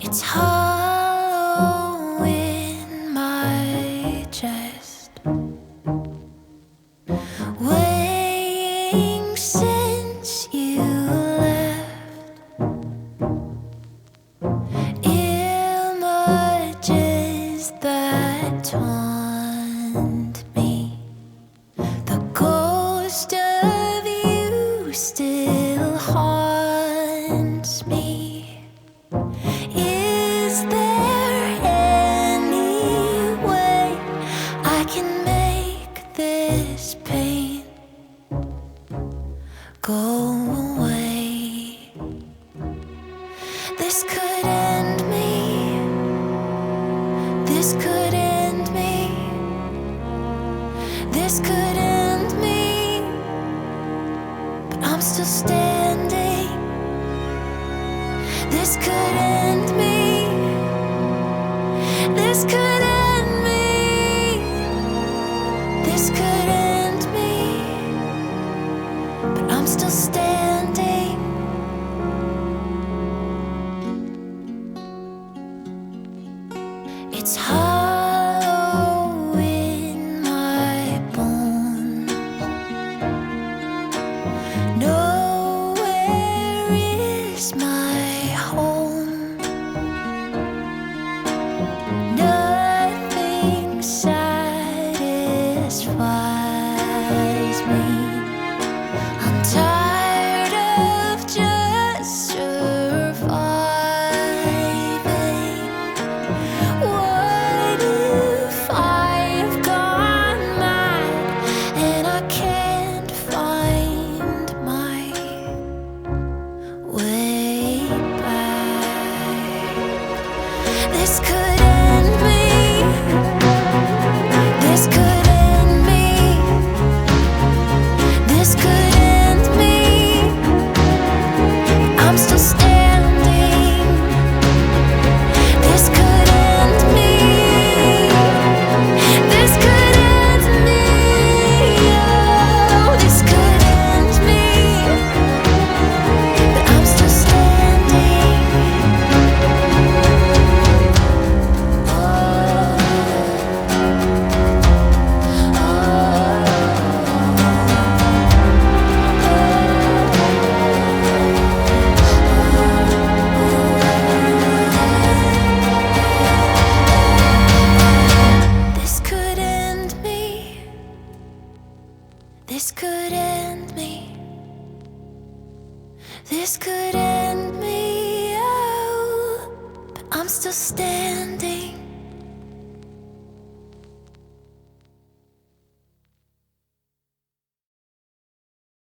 It's hollow in my chest, weighing since you left. Images that taunt me, the ghost of you still haunts me. Is there any way I can make this pain go away? This could end me. This could end me. This could end me. But I'm still standing. This could end me. This could end me. This could end me. But I'm still standing. It's hollow in my bones. Nowhere is my home. Nothing satisfies me. I'm tired of just surviving. What if I've gone mad and I can't find my way back? This could end me. This could end me. This could end me. I'm still standing. This could end me. This could end me. Oh, this could end me. But I'm still standing. This could end me. This could end me. This could end me. Oh, but I'm still standing.